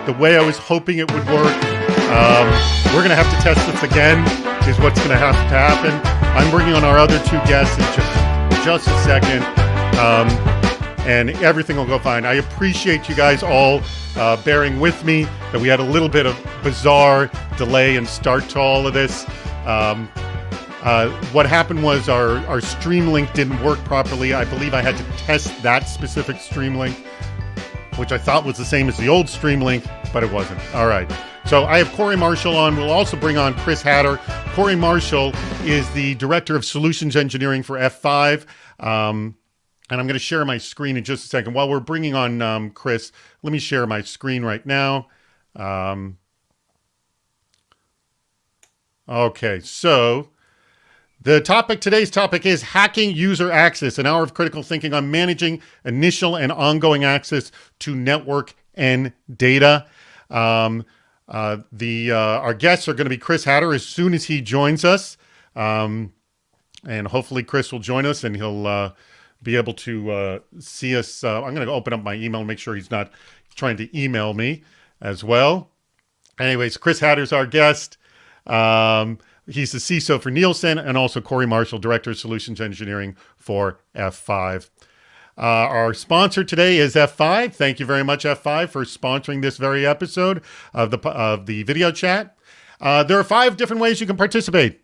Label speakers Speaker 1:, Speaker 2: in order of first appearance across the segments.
Speaker 1: the way I was hoping it would work. We're going to have to test this again, is what's going to have to happen. I'm bringing on our other two guests in just a second, and everything will go fine. I appreciate you guys all bearing with me that we had a little bit of bizarre delay and start to all of this. What happened was our stream link didn't work properly. I believe I had to test that specific stream link, which I thought was the same as the old stream link, but it wasn't. All right. So I have Corey Marshall on. We'll also bring on Chris Hatter. Corey Marshall is the Director of Solutions Engineering for F5. And I'm going to share my screen in just a second. While we're bringing on Chris, let me share my screen right now. Okay, so today's topic is hacking user access, an hour of critical thinking on managing initial and ongoing access to network and data. Our guests are going to be Chris Hatter as soon as he joins us. And hopefully Chris will join us and he'll be able to see us. I'm going to open up my email and make sure he's not trying to email me as well. Anyways, Chris Hatter's our guest. He's the CISO for Nielsen, and also Corey Marshall, Director of Solutions Engineering for F5. Our sponsor today is F5. Thank you very much, F5, for sponsoring this very episode of the video chat. There are 5 different ways you can participate.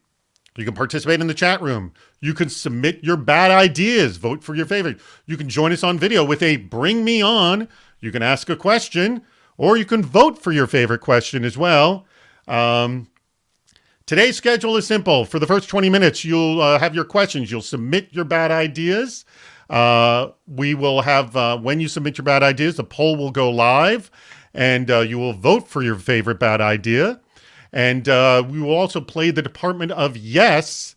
Speaker 1: You can participate in the chat room. You can submit your bad ideas, vote for your favorite. You can join us on video with a Bring Me On. You can ask a question, or you can vote for your favorite question as well. Today's schedule is simple. For the first 20 minutes, you'll have your questions. You'll submit your bad ideas. We will have, when you submit your bad ideas, the poll will go live, and you will vote for your favorite bad idea. And we will also play the Department of Yes.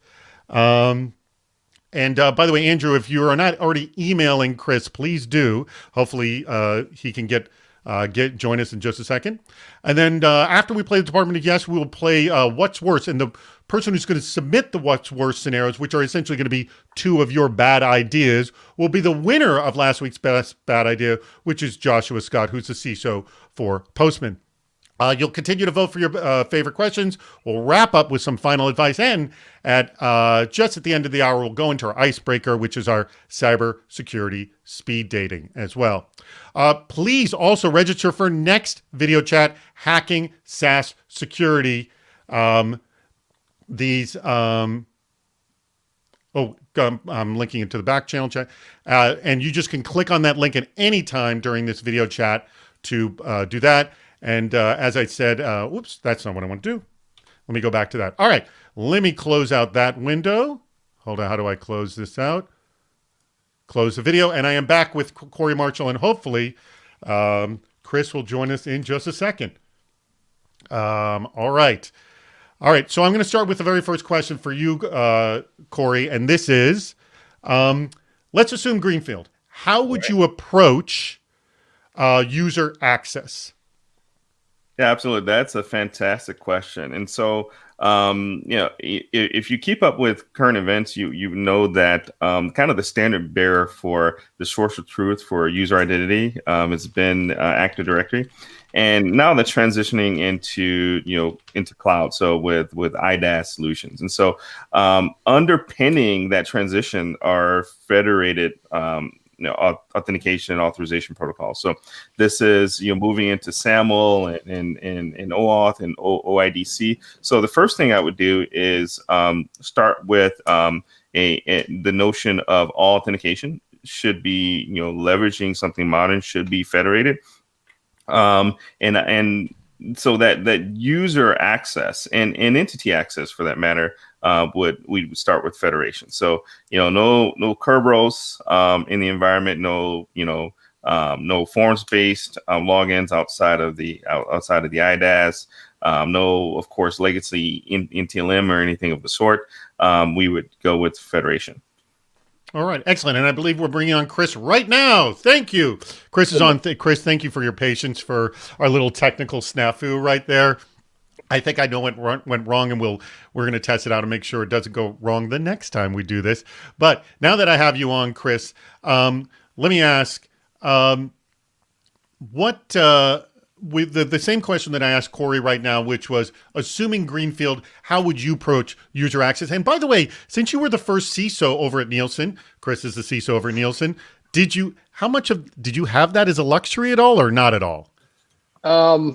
Speaker 1: And by the way, Andrew, if you are not already emailing Chris, please do. Hopefully he can join us in just a second. And then after we play the Department of Yes, we will play What's Worse. And the person who's going to submit the What's Worse scenarios, which are essentially going to be 2 of your bad ideas, will be the winner of last week's best bad idea, which is Joshua Scott, who's the CISO for Postman. You'll continue to vote for your favorite questions. We'll wrap up with some final advice. And just at the end of the hour, we'll go into our icebreaker, which is our cybersecurity speed dating as well. Please also register for next video chat, Hacking SaaS Security. I'm linking it to the back channel chat. And you just can click on that link at any time during this video chat to do that. And as I said, whoops, that's not what I want to do. Let me go back to that. All right, let me close out that window. Hold on, how do I close this out? Close the video, and I am back with Corey Marshall, and hopefully Chris will join us in just a second. All right, so I'm going to start with the very first question for you, Corey, and this is, let's assume Greenfield. How would you approach user access?
Speaker 2: Yeah, absolutely. That's a fantastic question. And so, if you keep up with current events, you know that kind of the standard bearer for the source of truth for user identity has been Active Directory, and now that's transitioning into cloud. So with IDaaS solutions, and so underpinning that transition are federated authentication and authorization protocols. So this is moving into SAML and OAuth and OIDC. So the first thing I would do is start with the notion of all authentication should be leveraging something modern, should be federated, and so that user access and entity access, for that matter, we would start with federation. So no Kerberos in the environment, no forms-based logins outside of the IDaaS, no, of course, legacy NTLM or anything of the sort. We would go with federation.
Speaker 1: All right, excellent. And I believe we're bringing on Chris right now. Thank you. Chris is on. Chris, thank you for your patience for our little technical snafu right there. I think I know what went wrong, and we're going to test it out and make sure it doesn't go wrong the next time we do this. But now that I have you on, Chris, let me ask, what with the same question that I asked Corey right now, which was, assuming Greenfield, how would you approach user access? And by the way, since you were the first CISO over at Nielsen, Chris is the CISO over at Nielsen, did you have that as a luxury at all or not at all?
Speaker 3: I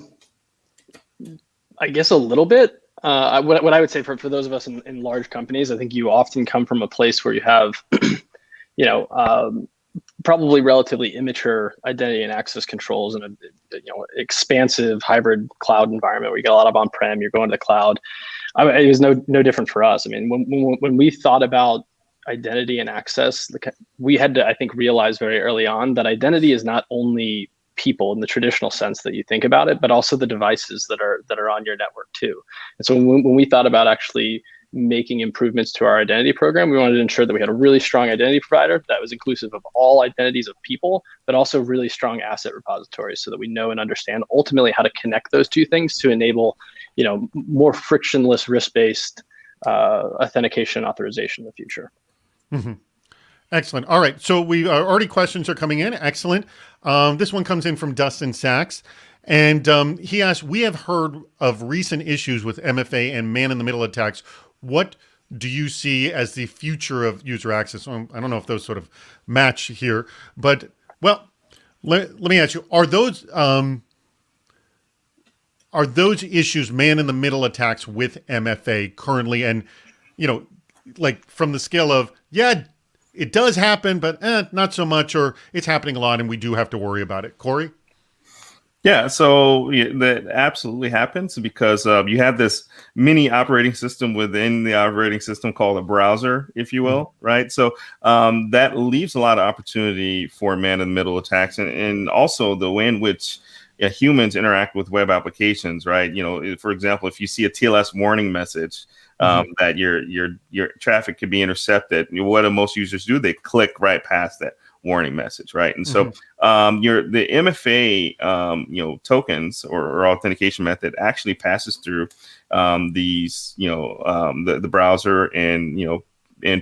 Speaker 3: guess a little bit. What I would say for those of us in large companies, I think you often come from a place where you have, probably relatively immature identity and access controls in a expansive hybrid cloud environment where you get a lot of on-prem, you're going to the cloud. It was no different for us. I mean, when we thought about identity and access, we had to, I think, realize very early on that identity is not only people in the traditional sense that you think about it, but also the devices that are on your network too. And so when we thought about actually making improvements to our identity program, we wanted to ensure that we had a really strong identity provider that was inclusive of all identities of people, but also really strong asset repositories so that we know and understand ultimately how to connect those two things to enable, more frictionless risk-based authentication and authorization in the future.
Speaker 1: Mm-hmm. Excellent. All right. So we already questions are coming in. Excellent. This one comes in from Dustin Sachs. And he asked, we have heard of recent issues with MFA and man-in-the-middle attacks. What do you see as the future of user access? I don't know if those sort of match here. But, well, let me ask you, are those issues man-in-the-middle attacks with MFA currently? And, like from the scale of, yeah, it does happen, but not so much, or it's happening a lot and we do have to worry about it. Corey?
Speaker 2: Yeah, so that absolutely happens because you have this mini operating system within the operating system called a browser, if you will, right? So that leaves a lot of opportunity for man-in-the-middle attacks, and also the way in which humans interact with web applications, right? For example, if you see a TLS warning message, that your traffic could be intercepted, what do most users do? They click right past that warning message, right? And so the MFA tokens or authentication method actually passes through these the browser and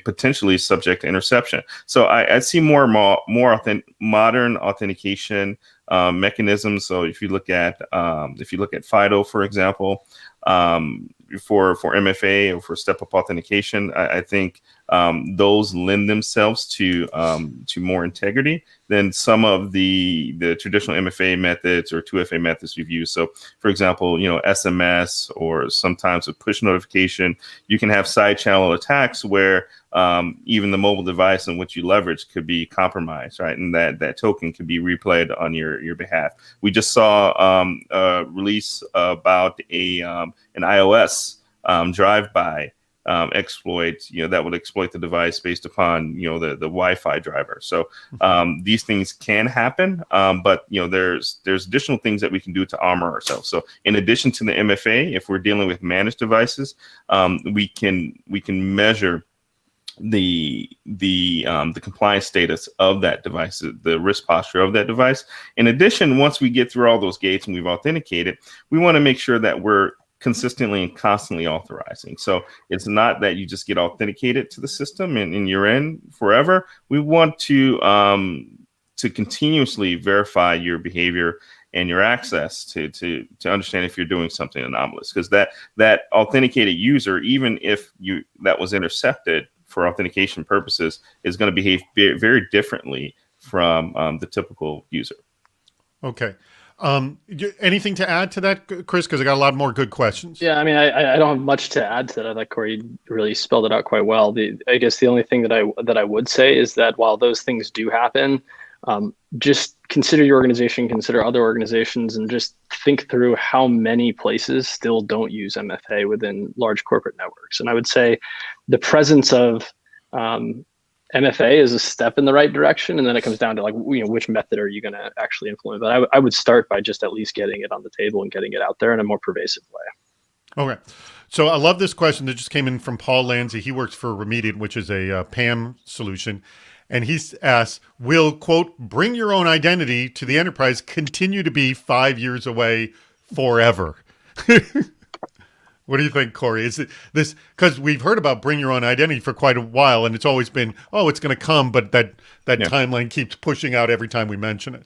Speaker 2: potentially subject to interception. So I see more modern authentication mechanisms. So if you look at FIDO, for example, for MFA or for step-up authentication, I think those lend themselves to more integrity than some of the traditional MFA methods or 2FA methods we've used. So, for example, SMS or sometimes a push notification, you can have side channel attacks where even the mobile device in which you leverage could be compromised, right? And that token could be replayed on your behalf. We just saw a release about an iOS drive-by exploit, that would exploit the device based upon, the Wi-Fi driver. So these things can happen, but there's additional things that we can do to armor ourselves. So in addition to the MFA, if we're dealing with managed devices, we can measure the compliance status of that device, the risk posture of that device. In addition, once we get through all those gates and we've authenticated, we want to make sure that we're consistently and constantly authorizing. So it's not that you just get authenticated to the system and you're in forever. We want to continuously verify your behavior and your access to understand if you're doing something anomalous, because that authenticated user, even if that was intercepted for authentication purposes, is going to behave very differently from the typical user.
Speaker 1: Okay. Anything to add to that, Chris? Because I got a lot more good questions.
Speaker 3: Yeah, I mean, I don't have much to add to that. I thought Corey really spelled it out quite well. I guess the only thing that I would say is that while those things do happen, just consider your organization, consider other organizations, and just think through how many places still don't use MFA within large corporate networks. And I would say the presence of MFA is a step in the right direction, and then it comes down to which method are you going to actually implement. But I would start by just at least getting it on the table and getting it out there in a more pervasive way.
Speaker 1: Okay. So I love this question that just came in from Paul Lanza. He works for Remediate, which is a PAM solution. And he asks, will, quote, bring your own identity to the enterprise continue to be 5 years away forever? What do you think, Corey? Is it this, because we've heard about bring your own identity for quite a while, and it's always been, it's going to come, but that timeline keeps pushing out every time we mention it.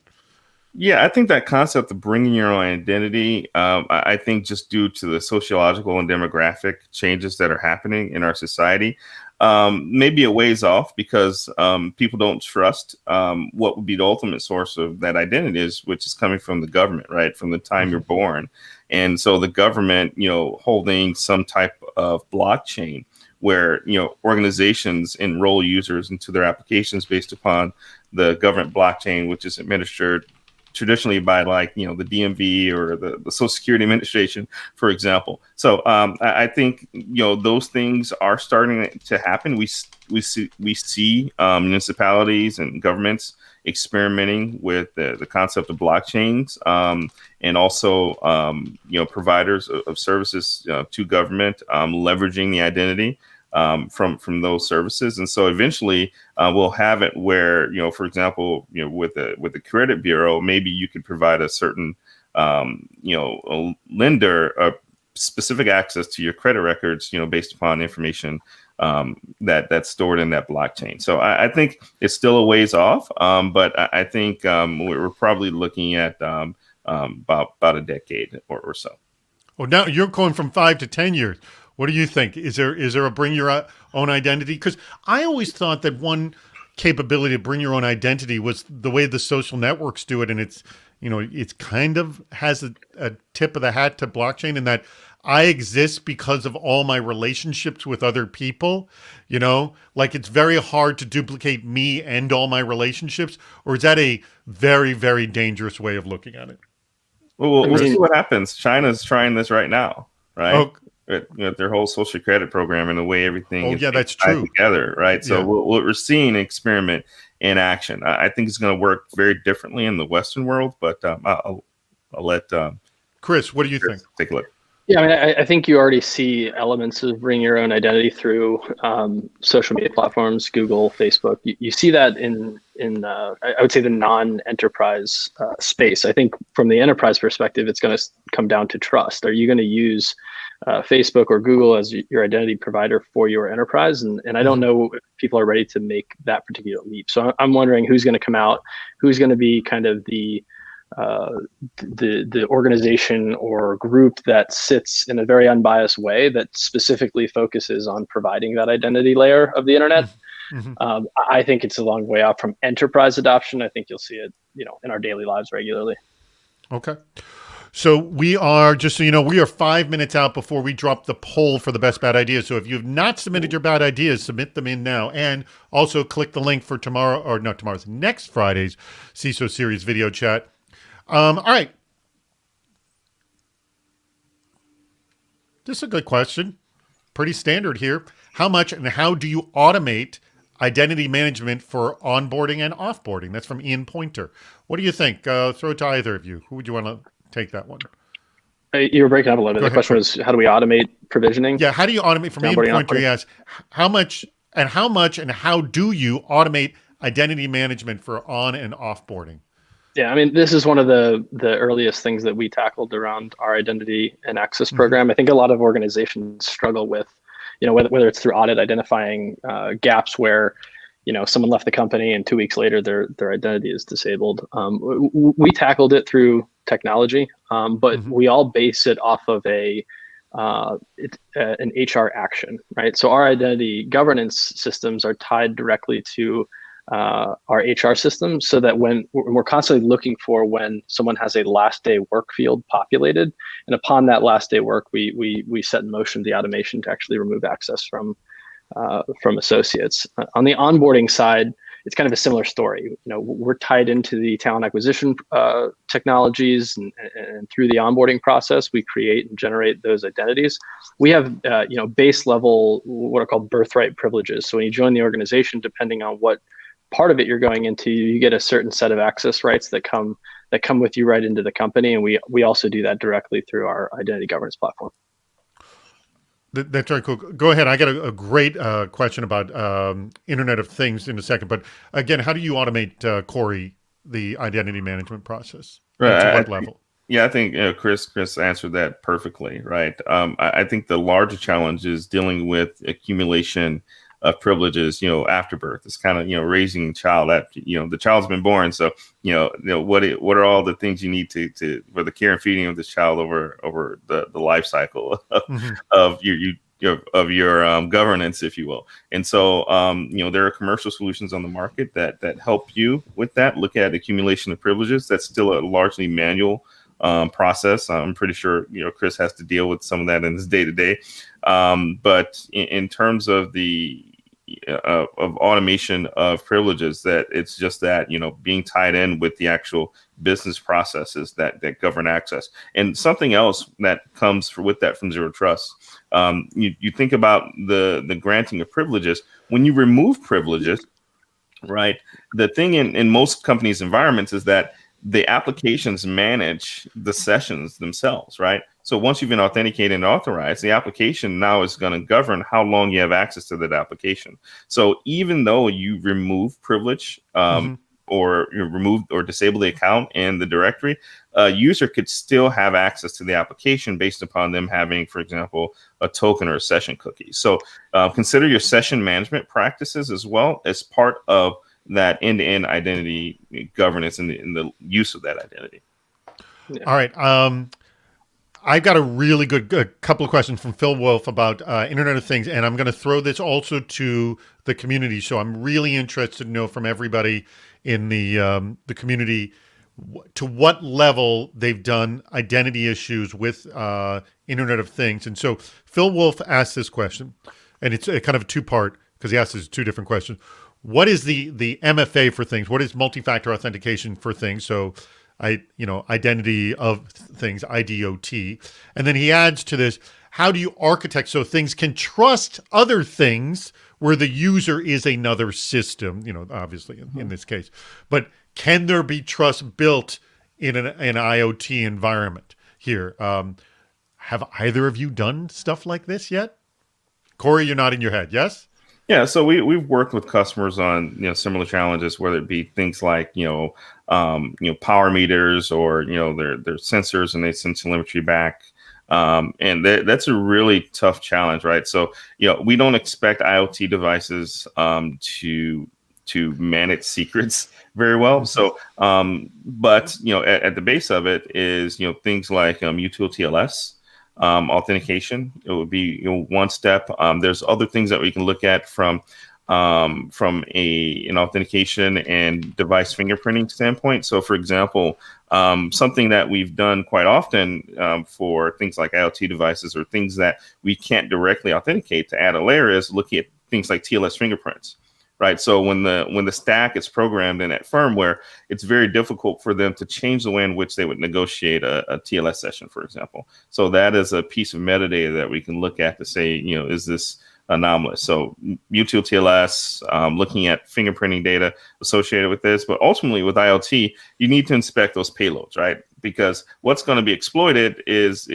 Speaker 2: Yeah, I think that concept of bringing your own identity, I think just due to the sociological and demographic changes that are happening in our society, maybe a ways off because people don't trust what would be the ultimate source of that identity is, which is coming from the government, right? From the time you're born. And so the government, holding some type of blockchain where, organizations enroll users into their applications based upon the government blockchain, which is administered traditionally by the DMV or the Social Security Administration, for example. So I think those things are starting to happen. We see municipalities and governments experimenting with the concept of blockchains, and also providers of services to government leveraging the identity from those services. And so eventually we'll have it where, for example, with the credit bureau, maybe you could provide a certain, a lender a specific access to your credit records, based upon information that's stored in that blockchain. So I think it's still a ways off, but I think we're probably looking at about a decade or so.
Speaker 1: Well, now you're going from 5 to 10 years. What do you think? Is there a bring your own identity? Because I always thought that one capability to bring your own identity was the way the social networks do it, and it's kind of has a tip of the hat to blockchain in that I exist because of all my relationships with other people. Like it's very hard to duplicate me and all my relationships, or is that a very, very dangerous way of looking at it?
Speaker 2: Well, we'll see what happens. China's trying this right now, right?
Speaker 1: Oh,
Speaker 2: their whole social credit program and the way everything is
Speaker 1: that's
Speaker 2: tied
Speaker 1: true.
Speaker 2: together, right? So
Speaker 1: Yeah.
Speaker 2: we're seeing an experiment in action. I think it's going to work very differently in the Western world, but I'll let
Speaker 1: Chris, what do you think?
Speaker 2: take a look.
Speaker 3: Yeah, I mean, I think you already see elements of bring your own identity through social media platforms, Google, Facebook. You see that in I would say the non-enterprise space. I think from the enterprise perspective, it's going to come down to trust. Are you going to use Facebook or Google as your identity provider for your enterprise? And I don't know if people are ready to make that particular leap. So I'm wondering who's going to come out, who's going to be kind of the organization or group that sits in a very unbiased way that specifically focuses on providing that identity layer of the internet. Mm-hmm. I think it's a long way out from enterprise adoption. I think you'll see it, in our daily lives regularly.
Speaker 1: Okay. So we are, just so you know, we are 5 minutes out before we drop the poll for the best bad ideas. So if you've not submitted your bad ideas, submit them in now. And also click the link for next Friday's CISO series video chat. All right. This is a good question. Pretty standard here. How much and how do you automate identity management for onboarding and offboarding? That's from Ian Pointer. What do you think? Throw it to either of you. Who would you want to take that one?
Speaker 3: You were breaking up a little bit. The question was, how do we automate provisioning?
Speaker 1: Yeah, how do you automate? From Ian Pointer, he asks, how much and how do you automate identity management for on and offboarding?
Speaker 3: Yeah, I mean, this is one of the earliest things that we tackled around our identity and access program. I think a lot of organizations struggle with, whether it's through audit, identifying gaps where, someone left the company and 2 weeks later their identity is disabled. We tackled it through technology, but we all base it off of an HR action, right? So our identity governance systems are tied directly to our HR system, so that when we're constantly looking for when someone has a last day work field populated, and upon that last day work, we set in motion the automation to actually remove access from associates. On the onboarding side, it's kind of a similar story. We're tied into the talent acquisition technologies, and through the onboarding process, we create and generate those identities. We have base level what are called birthright privileges. So when you join the organization, depending on what part of it you're going into, you get a certain set of access rights that come with you right into the company, and we also do that directly through our identity governance platform.
Speaker 1: That's very cool. Go ahead. I got a great question about Internet of Things in a second, but again, how do you automate, Corey, the identity management process?
Speaker 2: Right.
Speaker 1: To what level?
Speaker 2: Yeah, I think Chris answered that perfectly, right? I think the larger challenge is dealing with accumulation of privileges, after birth. It's kind of, raising a child after, the child's been born. So, what are all the things you need to for the care and feeding of this child over the life cycle of your governance, if you will. And so, there are commercial solutions on the market that help you with that. Look at accumulation of privileges. That's still a largely manual process. I'm pretty sure, Chris has to deal with some of that in his day to day. But in terms of the of automation of privileges, that it's just that, being tied in with the actual business processes that govern access. And something else that comes with that from Zero Trust, you think about the granting of privileges. When you remove privileges, right, the thing in most companies' environments is that the applications manage the sessions themselves, right? So once you've been authenticated and authorized, the application now is going to govern how long you have access to that application. So even though you remove privilege or you remove or disable the account and the directory, a user could still have access to the application based upon them having, for example, a token or a session cookie. So consider your session management practices as well as part of that end-to-end identity governance and the use of that identity.
Speaker 1: Yeah. All right. I've got a really good couple of questions from Phil Wolf about Internet of Things, and I'm going to throw this also to the community. So I'm really interested to know from everybody in the community to what level they've done identity issues with Internet of Things. And so Phil Wolf asked this question, and it's kind of a two-part because he asked us two different questions. What is the MFA for things? What is multi-factor authentication for things? So, identity of things, IDOT. And then he adds to this, how do you architect so things can trust other things where the user is another system, obviously in this case. But can there be trust built in an IoT environment here? Have either of you done stuff like this yet? Corey, you're nodding your head, yes?
Speaker 2: Yeah, so we've worked with customers on similar challenges, whether it be things like power meters or their sensors, and they send telemetry back, and that's a really tough challenge, right? So we don't expect IoT devices to manage secrets very well. So, but at the base of it is things like util TLS. Authentication, it would be one step. There's other things that we can look at from an authentication and device fingerprinting standpoint. So, for example, something that we've done quite often for things like IoT devices or things that we can't directly authenticate to add a layer is looking at things like TLS fingerprints. Right. So when the stack is programmed in that firmware, it's very difficult for them to change the way in which they would negotiate a TLS session, for example. So that is a piece of metadata that we can look at to say, is this anomalous? So util TLS, looking at fingerprinting data associated with this, but ultimately with IoT, you need to inspect those payloads, right? Because what's going to be exploited is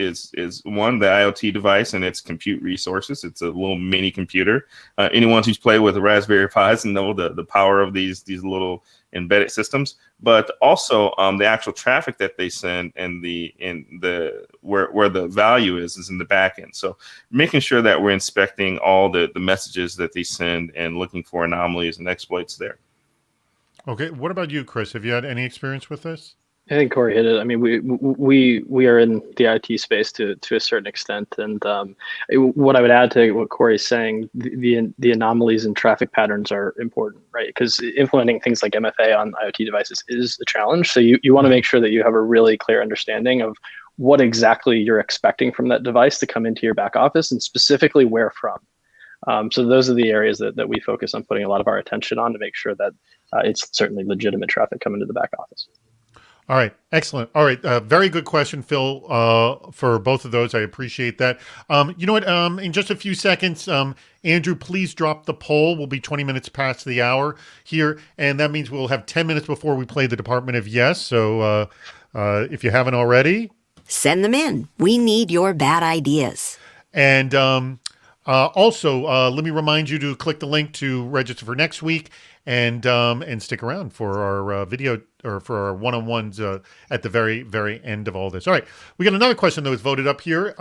Speaker 2: one, the IoT device and its compute resources. It's a little mini computer. Anyone who's played with Raspberry Pis know the power of these little embedded systems, but also the actual traffic that they send and where the value is in the back end. So making sure that we're inspecting all the messages that they send and looking for anomalies and exploits there.
Speaker 1: Okay, what about you, Chris? Have you had any experience with this?
Speaker 3: I think Corey hit it. I mean, we are in the IT space to a certain extent, and what I would add to what Corey's saying, the anomalies and traffic patterns are important, right? Because implementing things like MFA on IoT devices is a challenge. So you want to make sure that you have a really clear understanding of what exactly you're expecting from that device to come into your back office, and specifically where from. So those are the areas that we focus on putting a lot of our attention on to make sure that it's certainly legitimate traffic coming to the back office.
Speaker 1: All right. Excellent. All right. Very good question, Phil, for both of those. I appreciate that. You know what? In just a few seconds, Andrew, please drop the poll. We'll be 20 minutes past the hour here, and that means we'll have 10 minutes before we play the Department of Yes. So if you haven't already,
Speaker 4: send them in. We need your bad ideas.
Speaker 1: And also, let me remind you to click the link to register for next week and stick around for our video or for our one-on-ones at the very, very end of all this. All right, we got another question that was voted up here.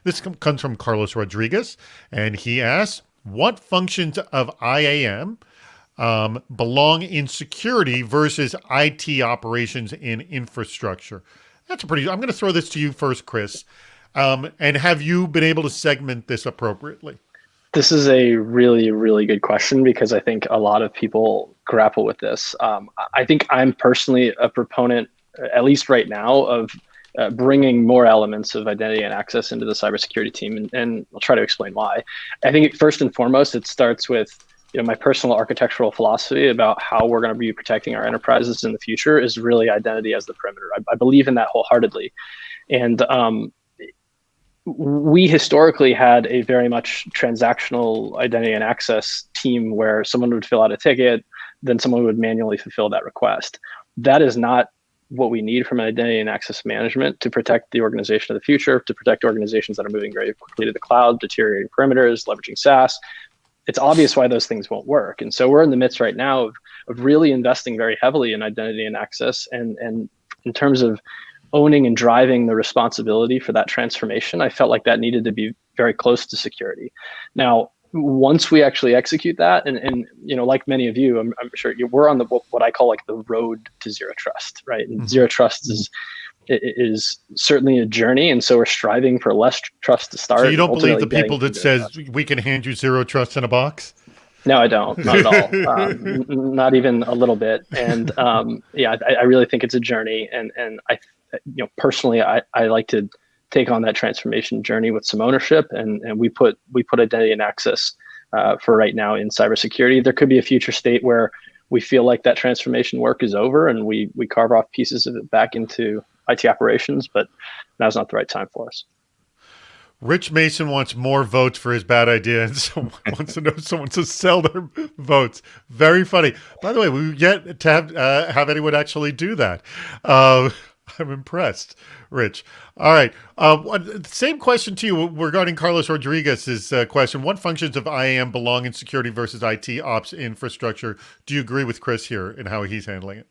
Speaker 1: This comes from Carlos Rodriguez, and he asks, What functions of IAM belong in security versus IT operations in infrastructure? That's a pretty. I'm going to throw this to you first, Chris. And have you been able to segment this appropriately?
Speaker 3: This is a really, really good question because I think a lot of people grapple with this. I think I'm personally a proponent, at least right now, of bringing more elements of identity and access into the cybersecurity team, and I'll try to explain why. I think first and foremost, it starts with my personal architectural philosophy about how we're going to be protecting our enterprises in the future is really identity as the perimeter. I believe in that wholeheartedly, and we historically had a very much transactional identity and access team where someone would fill out a ticket, then someone would manually fulfill that request. That is not what we need from an identity and access management to protect the organization of the future, to protect organizations that are moving very quickly to the cloud, deteriorating perimeters, leveraging SaaS. It's obvious why those things won't work. And so we're in the midst right now of really investing very heavily in identity and access. And in terms of owning and driving the responsibility for that transformation, I felt like that needed to be very close to security. Now, once we actually execute that, and like many of you, I'm sure we're on what I call like the road to zero trust, right? And zero trust is certainly a journey, and so we're striving for less trust to start.
Speaker 1: So you don't believe the people that says we can hand you zero trust in a box?
Speaker 3: No, I don't. Not at all. Not even a little bit. And I really think it's a journey, and I personally, I like to take on that transformation journey with some ownership, and we put identity and access for right now in cybersecurity. There could be a future state where we feel like that transformation work is over and we carve off pieces of it back into IT operations, but now's not the right time for us.
Speaker 1: Rich Mason wants more votes for his bad idea, and someone wants to know someone to sell their votes. Very funny. By the way, we yet to have anyone actually do that. I'm impressed, Rich. All right. Same question to you regarding Carlos Rodriguez's question. What functions of IAM belong in security versus IT ops infrastructure? Do you agree with Chris here in how he's handling it?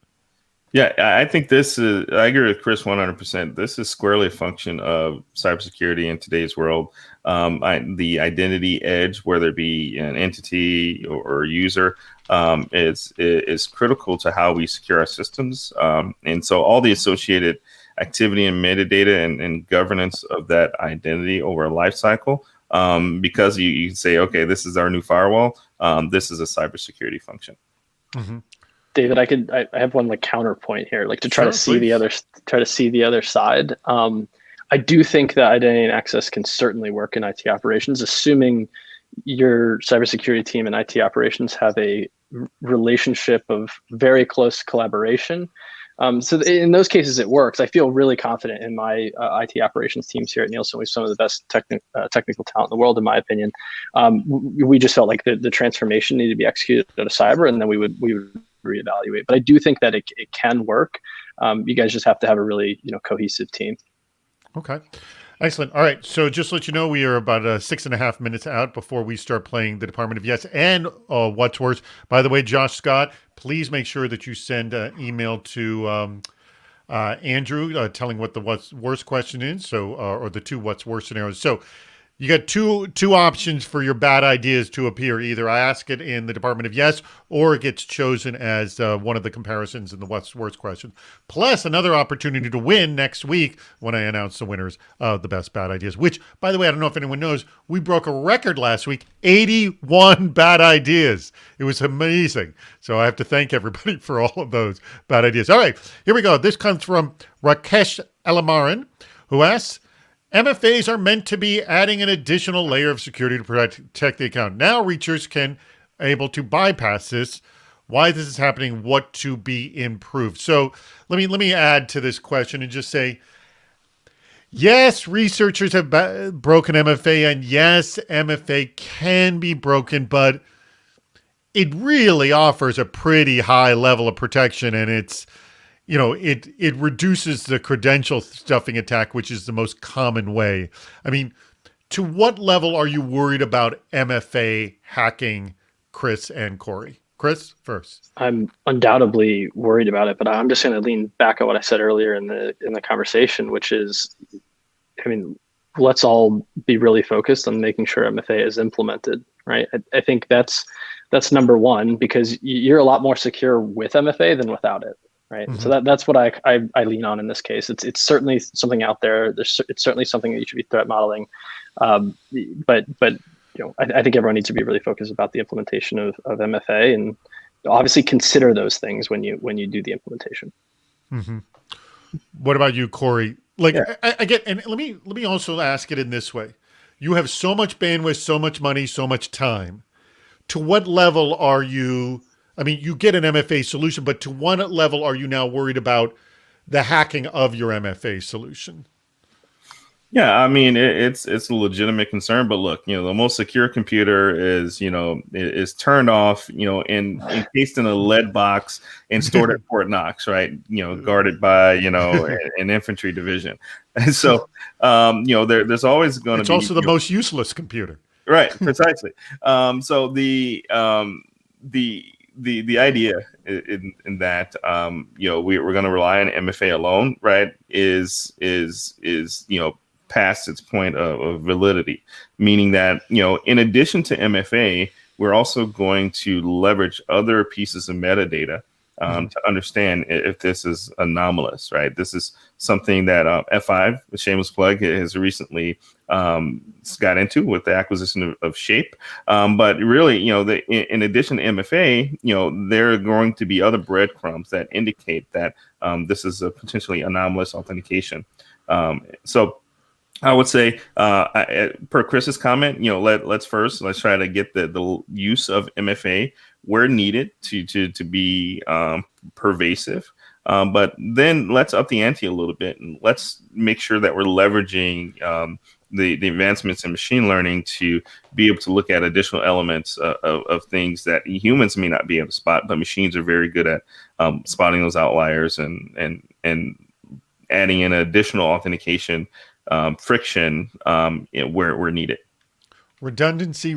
Speaker 2: Yeah, I think I agree with Chris 100%. This is squarely a function of cybersecurity in today's world. The identity edge, whether it be an entity or a user, is critical to how we secure our systems. And so all the associated activity and metadata and governance of that identity over a life cycle, because you say, okay, this is our new firewall. This is a cybersecurity function.
Speaker 3: Mm-hmm. David, I have one counterpoint here, to try to see the other side. I do think that identity and access can certainly work in IT operations, assuming your cybersecurity team and IT operations have a relationship of very close collaboration. So in those cases, it works. I feel really confident in my IT operations teams here at Nielsen. We have some of the best technical talent in the world, in my opinion. We just felt like the transformation needed to be executed at a cyber, and then we would reevaluate. But I do think that it can work. You guys just have to have a really cohesive team.
Speaker 1: Okay. Excellent. All right. So just to let you know, we are about 6.5 minutes out before we start playing the Department of Yes and What's Worse. By the way, Josh Scott, please make sure that you send an email to Andrew telling what the What's Worse question is, so or the two What's Worse scenarios. So you got two options for your bad ideas to appear. Either I ask it in the Department of Yes, or it gets chosen as one of the comparisons in the What's Worse question. Plus another opportunity to win next week when I announce the winners of the best bad ideas, which, by the way, I don't know if anyone knows, we broke a record last week, 81 bad ideas. It was amazing. So I have to thank everybody for all of those bad ideas. All right, here we go. This comes from Rakesh Elamaran, who asks, MFAs are meant to be adding an additional layer of security to protect the account. Now reachers can able to bypass this. Why this is happening, what to be improved. So let me add to this question and just say, yes, researchers have broken MFA, and yes, MFA can be broken, but it really offers a pretty high level of protection, and it's it reduces the credential stuffing attack, which is the most common way. I mean, to what level are you worried about MFA hacking, Chris and Corey? Chris, first.
Speaker 3: I'm undoubtedly worried about it, but I'm just going to lean back on what I said earlier in the conversation, which is, let's all be really focused on making sure MFA is implemented, right? I think that's number one, because you're a lot more secure with MFA than without it, right? Mm-hmm. So that's what I lean on in this case. It's certainly something out there. It's certainly something that you should be threat modeling, but I think everyone needs to be really focused about the implementation of MFA, and obviously consider those things when you do the implementation.
Speaker 1: Mm-hmm. What about you, Corey? I get, and let me also ask it in this way: you have so much bandwidth, so much money, so much time. To what level are you? I mean, you get an MFA solution, but to what level are you now worried about the hacking of your MFA solution?
Speaker 2: Yeah, I mean, it's a legitimate concern, but look, the most secure computer is turned off, encased in a lead box and stored at Fort Knox, right? Guarded by, an infantry division. And so, there's always going to be.
Speaker 1: It's also the most useless computer.
Speaker 2: Right, precisely. So the idea in that, we're going to rely on MFA alone, right? Is past its point of validity, meaning that, in addition to MFA, we're also going to leverage other pieces of metadata to understand if this is anomalous, right? This is something that F5, the shameless plug, has recently got into with the acquisition of Shape. But really, in addition to MFA, there are going to be other breadcrumbs that indicate that this is a potentially anomalous authentication. So I would say, per Chris's comment, let's try to get the use of MFA where needed to be pervasive. But then let's up the ante a little bit, and let's make sure that we're leveraging the advancements in machine learning to be able to look at additional elements of things that humans may not be able to spot, but machines are very good at spotting those outliers and adding in additional authentication friction where needed.
Speaker 1: Redundancy.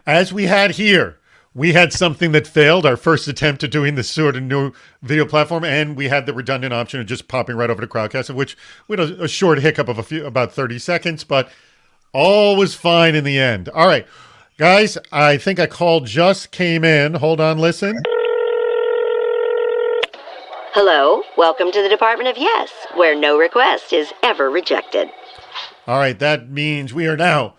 Speaker 1: As we had here, we had something that failed, our first attempt at doing this sort of new video platform, and we had the redundant option of just popping right over to Crowdcast, of which we had a short hiccup of about 30 seconds, but all was fine in the end. All right, guys, I think a call just came in. Hold on, listen.
Speaker 4: Hello, welcome to the Department of Yes, where no request is ever rejected.
Speaker 1: All right, that means we are now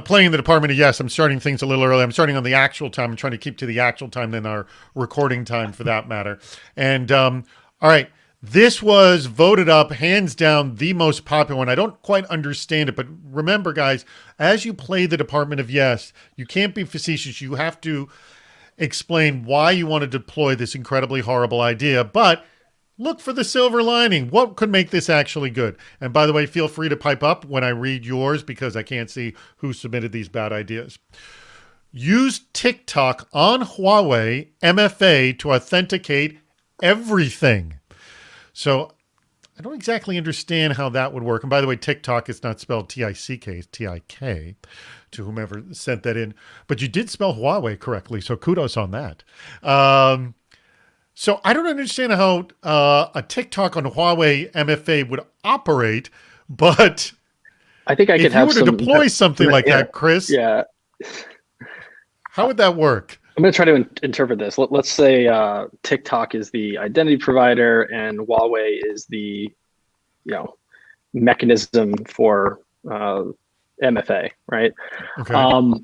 Speaker 1: playing the Department of Yes. I'm starting things a little early. I'm starting on the actual time. I'm trying to keep to the actual time than our recording time, for that matter. And all right, this was voted up, hands down, the most popular one. I don't quite understand it, but remember, guys, as you play the Department of Yes, you can't be facetious. You have to explain why you want to deploy this incredibly horrible idea, but look for the silver lining. What could make this actually good? And by the way, feel free to pipe up when I read yours, because I can't see who submitted these bad ideas. Use TikTok on Huawei MFA to authenticate everything. So I don't exactly understand how that would work. And by the way, TikTok is not spelled T-I-C-K, it's T-I-K, to whomever sent that in. But you did spell Huawei correctly, so kudos on that. So I don't understand how a TikTok on Huawei MFA would operate, but
Speaker 3: I think I could have
Speaker 1: if you were to deploy something like that, Chris, how would that work?
Speaker 3: I'm going to try to interpret this. Let's say TikTok is the identity provider and Huawei is the mechanism for MFA, right? Okay.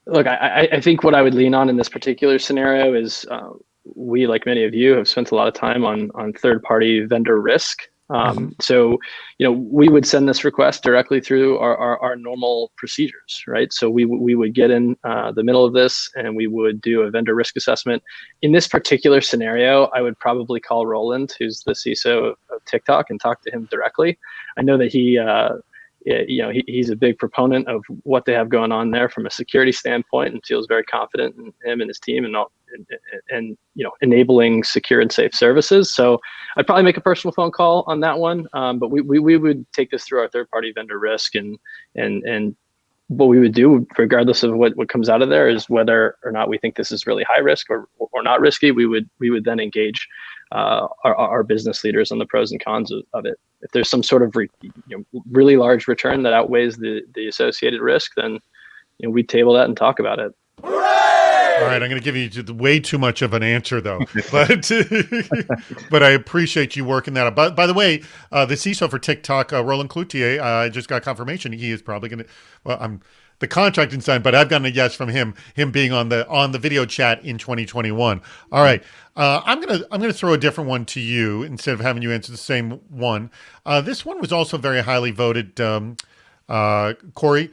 Speaker 3: Look, I think what I would lean on in this particular scenario is we, like many of you, have spent a lot of time on third-party vendor risk. So, we would send this request directly through our normal procedures, right? So we would get in the middle of this and we would do a vendor risk assessment. In this particular scenario, I would probably call Roland, who's the CISO of TikTok, and talk to him directly. I know that he's a big proponent of what they have going on there from a security standpoint, and feels very confident in him and his team and enabling secure and safe services. So I'd probably make a personal phone call on that one. But we would take this through our third-party vendor risk, and what we would do, regardless of what comes out of there, is whether or not we think this is really high risk or not risky. We would then engage our business leaders on the pros and cons of it. If there's some sort of really large return that outweighs the associated risk, then we table that and talk about it.
Speaker 1: All right, I'm going to give you way too much of an answer, though, but but I appreciate you working that out. By the way, the CISO for TikTok, Roland Cloutier, I just got confirmation he is probably going to. Well, the contract isn't signed, but I've gotten a yes from him being on the video chat in 2021. All right, I'm gonna throw a different one to you instead of having you answer the same one. This one was also very highly voted, Corey.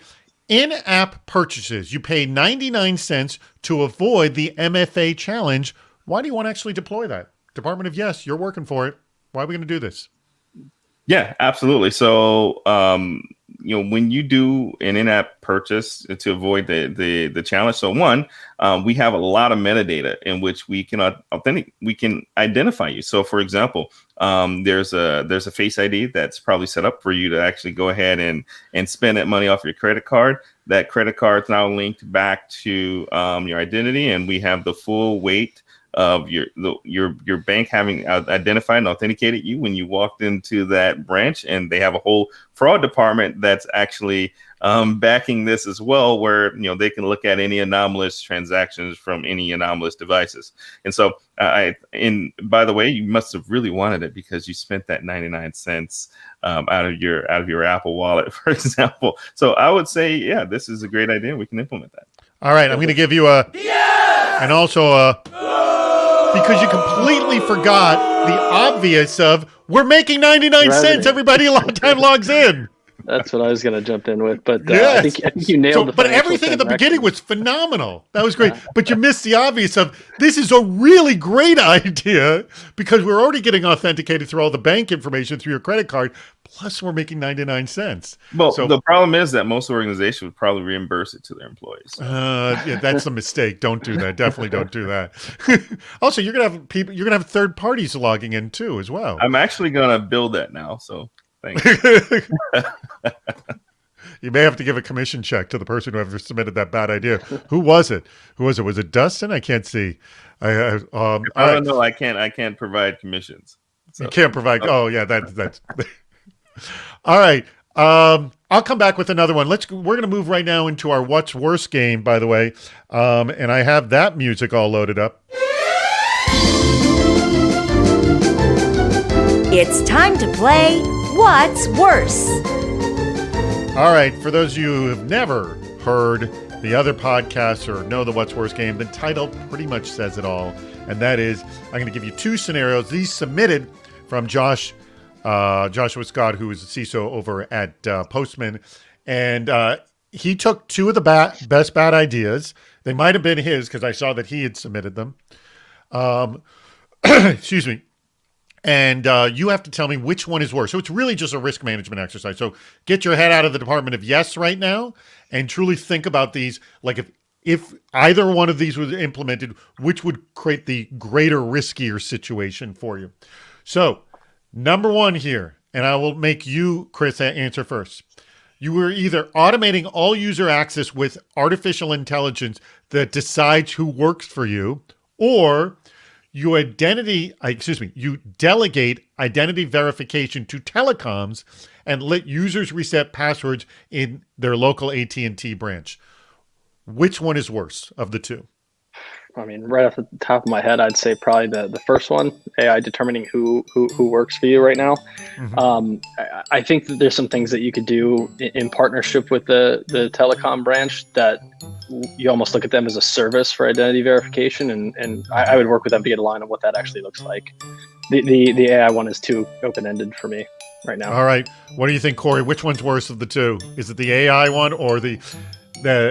Speaker 1: In-app purchases. You pay 99 cents to avoid the MFA challenge. Why do you want to actually deploy that? Department of Yes, you're working for it. Why are we going to do this?
Speaker 2: Yeah, absolutely. So, when you do an in-app purchase to avoid the challenge. So one, we have a lot of metadata in which we can identify you. So for example, there's a Face ID that's probably set up for you to actually go ahead and spend that money off your credit card. That credit card is now linked back to your identity, and we have the full weight of your bank having identified and authenticated you when you walked into that branch, and they have a whole fraud department that's actually backing this as well, where they can look at any anomalous transactions from any anomalous devices. And so, and by the way, you must have really wanted it because you spent that 99 cents out of your Apple Wallet, for example. So I would say, yeah, this is a great idea. We can implement that.
Speaker 1: All right, I'm going to give you a yes! And also a. Because you completely forgot the obvious of we're making 99 cents. Everybody a long time logs in.
Speaker 3: That's what I was going to jump in with, but
Speaker 1: yes.
Speaker 3: I think you nailed it.
Speaker 1: But everything at the beginning was phenomenal. That was great. But you missed the obvious of this is a really great idea because we're already getting authenticated through all the bank information through your credit card. Plus, we're making 99 cents.
Speaker 2: Well, so the problem is that most organizations would probably reimburse it to their employees.
Speaker 1: Yeah, that's a mistake. Don't do that. Definitely don't do that. Also, you're gonna have people. You're gonna have third parties logging in too, as well.
Speaker 2: I'm actually gonna build that now. So. Thanks.
Speaker 1: You may have to give a commission check to the person who ever submitted that bad idea. Who was it? Was it Dustin? I can't see.
Speaker 2: I don't know. I can't provide commissions.
Speaker 1: So. You can't provide. Oh yeah, that's. All right. I'll come back with another one. We're going to move right now into our What's Worse game, by the way. And I have that music all loaded up.
Speaker 4: It's time to play What's Worse?
Speaker 1: All right, for those of you who have never heard the other podcasts or know the What's Worse game, the title pretty much says it all. And that is, I'm going to give you two scenarios. These submitted from Joshua Scott, who is the CISO over at Postman. And he took two of the best bad ideas. They might have been his because I saw that he had submitted them. Excuse me. And you have to tell me which one is worse. So it's really just a risk management exercise. So get your head out of the Department of Yes right now and truly think about these. Like if either one of these was implemented, which would create the greater, riskier situation for you. So number one here, and I will make you, Chris, answer first. You were either automating all user access with artificial intelligence that decides who works for you, or you delegate identity verification to telecoms and let users reset passwords in their local AT&T branch. Which one is worse of the two?
Speaker 3: I mean, right off the top of my head, I'd say probably the first one, AI determining who works for you right now. Mm-hmm. I think that there's some things that you could do in partnership with the telecom branch that you almost look at them as a service for identity verification, and I would work with them to get a line on what that actually looks like. The AI one is too open-ended for me right now.
Speaker 1: All right. What do you think, Corey? Which one's worse of the two? Is it the AI one or the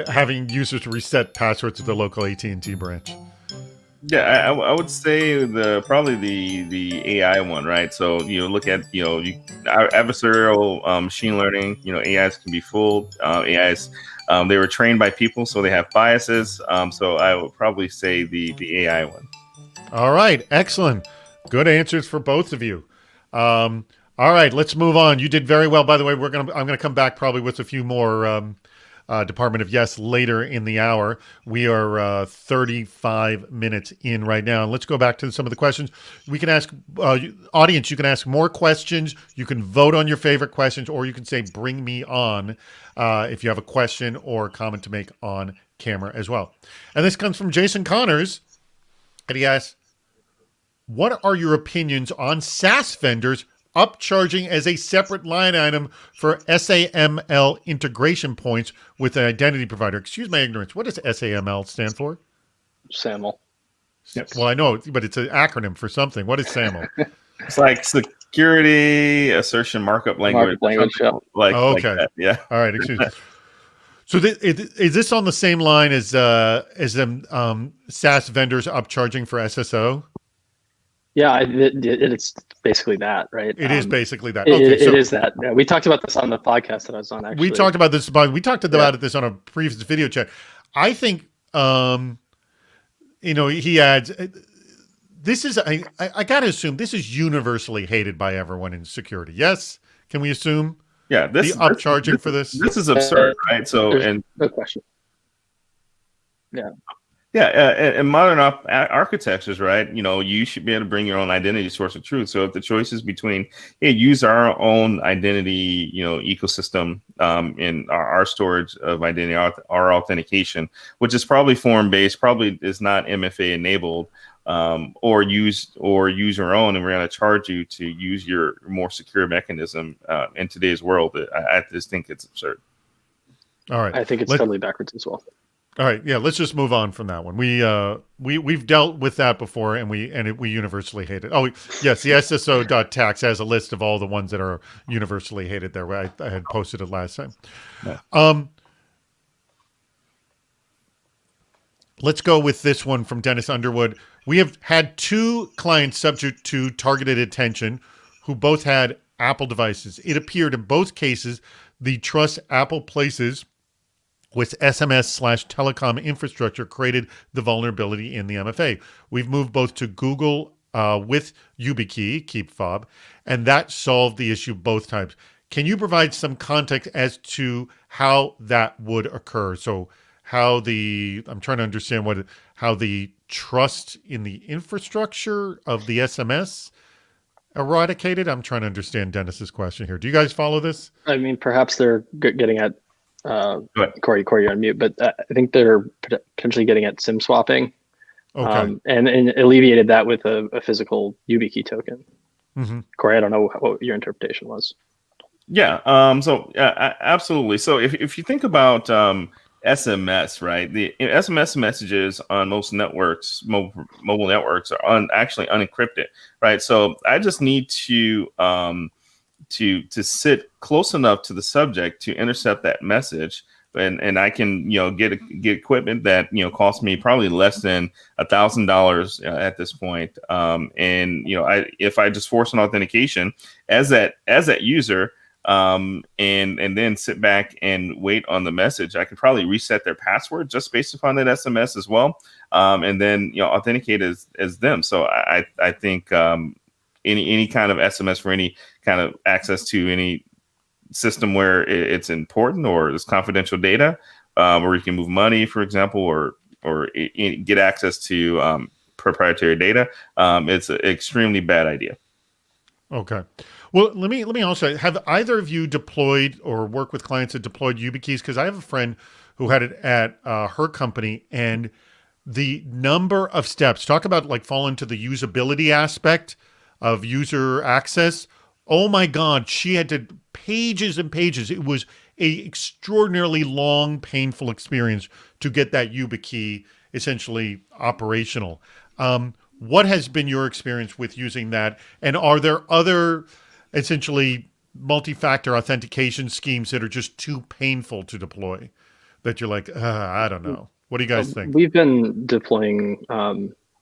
Speaker 1: having users reset passwords at the local AT&T branch?
Speaker 2: Yeah, I would say probably the AI one, right? So look at adversarial machine learning. AIs can be fooled. AIs they were trained by people, so they have biases. So I would probably say the AI one.
Speaker 1: All right, excellent, good answers for both of you. All right, let's move on. You did very well, by the way. I'm gonna come back probably with a few more Department of Yes later in the hour. We are 35 minutes in right now. And let's go back to some of the questions. We can ask, audience, you can ask more questions. You can vote on your favorite questions, or you can say, bring me on, if you have a question or comment to make on camera as well. And this comes from Jason Connors. And he asks, what are your opinions on SaaS vendors upcharging as a separate line item for SAML integration points with an identity provider? Excuse my ignorance. What does SAML stand for?
Speaker 3: SAML.
Speaker 2: Yep.
Speaker 1: Well, I know, but it's an acronym for something. What is SAML?
Speaker 2: It's like security assertion markup language.
Speaker 3: Yeah.
Speaker 2: Like
Speaker 1: okay.
Speaker 2: Like that. Yeah.
Speaker 1: All right. Excuse me. So is this on the same line as them SaaS vendors upcharging for SSO?
Speaker 3: Yeah, it's basically that, right?
Speaker 1: It is basically that.
Speaker 3: Okay, it is that. Yeah, we talked about this on the podcast that I was on, actually.
Speaker 1: We talked about this on a previous video chat. I think, he adds, this is, I got to assume this is universally hated by everyone in security. Yes? Can we assume?
Speaker 2: Yeah.
Speaker 1: The upcharging for this?
Speaker 2: This is absurd, right? So, and
Speaker 3: no question. Yeah.
Speaker 2: Yeah, in modern architectures, right? You should be able to bring your own identity source of truth. So if the choice is between, hey, use our own identity, ecosystem in our storage of identity, our authentication, which is probably form based, probably is not MFA enabled, or use your own, and we're going to charge you to use your more secure mechanism in today's world. I just think it's absurd.
Speaker 1: All right,
Speaker 3: I think it's totally backwards as well.
Speaker 1: All right, yeah, let's just move on from that one. We've dealt with that before, and we universally hate it. Oh, yes, the SSO.tax has a list of all the ones that are universally hated there. I had posted it last time. Yeah. Let's go with this one from Dennis Underwood. We have had 2 clients subject to targeted attention who both had Apple devices. It appeared in both cases the trust Apple places with SMS/telecom infrastructure created the vulnerability in the MFA. We've moved both to Google with YubiKey, keep fob, and that solved the issue both times. Can you provide some context as to how that would occur? So I'm trying to understand how the trust in the infrastructure of the SMS eradicated. I'm trying to understand Dennis's question here. Do you guys follow this?
Speaker 3: I mean, perhaps they're getting at Corey, you're on mute, but I think they're potentially getting at SIM swapping, and alleviated that with a physical YubiKey token. Mm-hmm. Corey, I don't know what your interpretation was.
Speaker 2: Yeah. Absolutely. So if you think about SMS, right, the SMS messages on most networks, mobile networks, are actually unencrypted, right? So I just need to sit close enough to the subject to intercept that message, and I can get equipment that costs me probably less than $1,000 at this point. If I just force an authentication as that user, and then sit back and wait on the message, I could probably reset their password just based upon that SMS as well, and then authenticate as them. So I think any kind of SMS for any kind of access to any system where it's important or it's confidential data, where you can move money, for example, or get access to proprietary data, it's an extremely bad idea.
Speaker 1: Okay. Well, let me also, have either of you deployed or work with clients that deployed YubiKeys? Because I have a friend who had it at her company, and the number of steps, talk about fall into the usability aspect of user access. Oh my God, she had to pages and pages. It was a extraordinarily long, painful experience to get that YubiKey essentially operational. What has been your experience with using that? And are there other essentially multi-factor authentication schemes that are just too painful to deploy that you're like, I don't know? What do you guys think?
Speaker 3: We've been deploying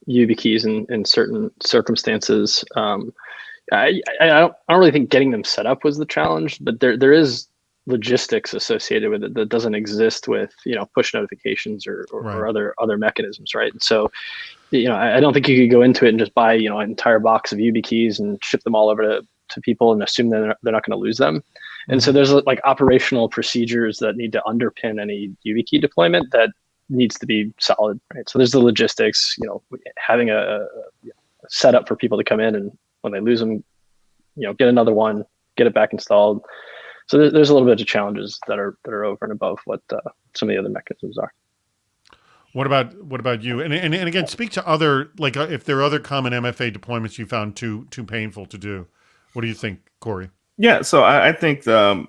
Speaker 3: YubiKeys in certain circumstances. I don't really think getting them set up was the challenge, but there is logistics associated with it that doesn't exist with push notifications or right. other mechanisms, right? And so I don't think you could go into it and just buy an entire box of YubiKeys and ship them all over to to people and assume that they're not going to lose them. And so there's like operational procedures that need to underpin any YubiKey deployment that needs to be solid, right? So there's the logistics, having a setup for people to come in, and when they lose them, get another one, get it back installed. So there's a little bit of challenges that are over and above what some of the other mechanisms are.
Speaker 1: What about you? And again, speak to other, like if there are other common MFA deployments you found too painful to do. What do you think, Corey?
Speaker 2: Yeah, so I think the